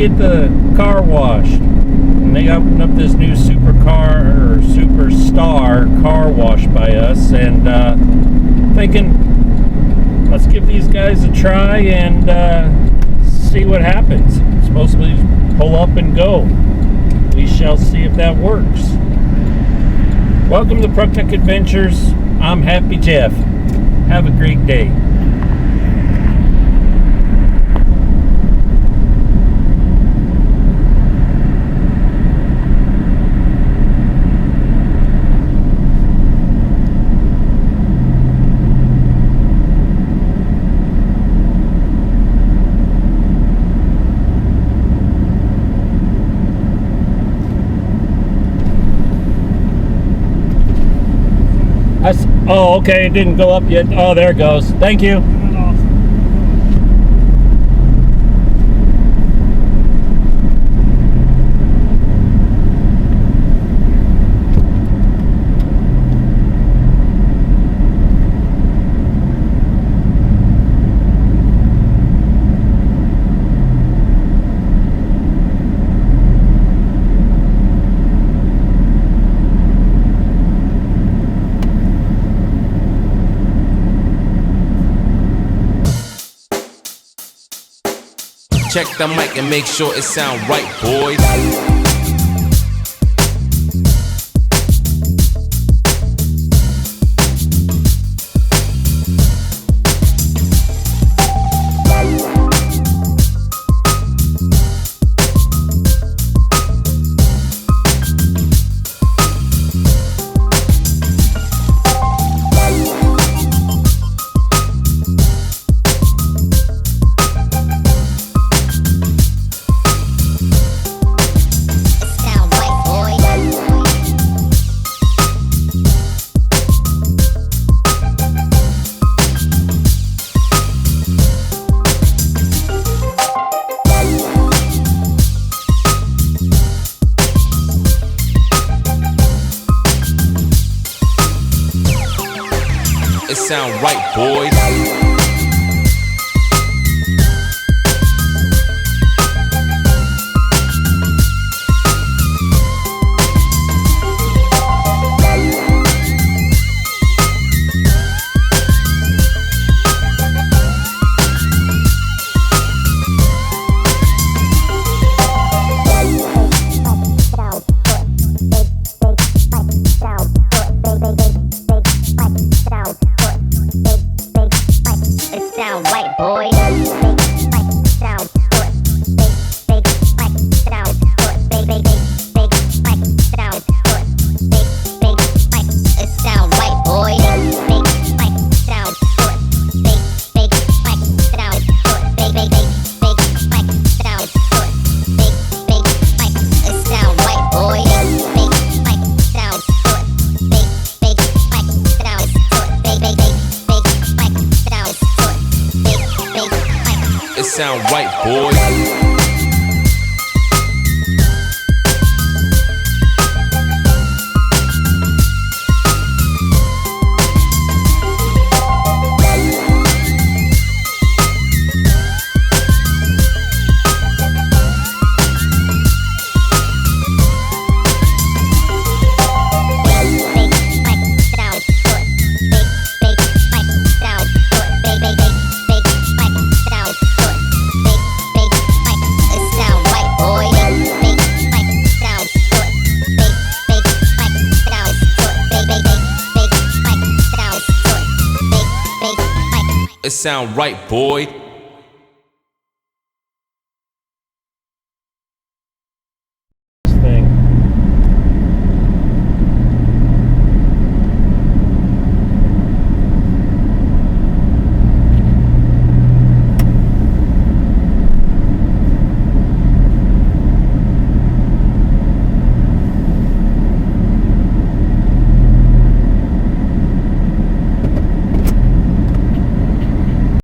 get the car washed. And they opened up this new superstar car wash by us, and thinking, let's give these guys a try and see what happens. It's supposed to be pull up and go. We shall see if that works. Welcome to Prucknick Adventures. I'm Happy Jeff. Have a great day. Oh, okay, it didn't go up yet. Oh, there it goes. Thank you. Check the mic and make sure it sound right, boys. It sound right, boys. It sound right, boys. It sound right, boy.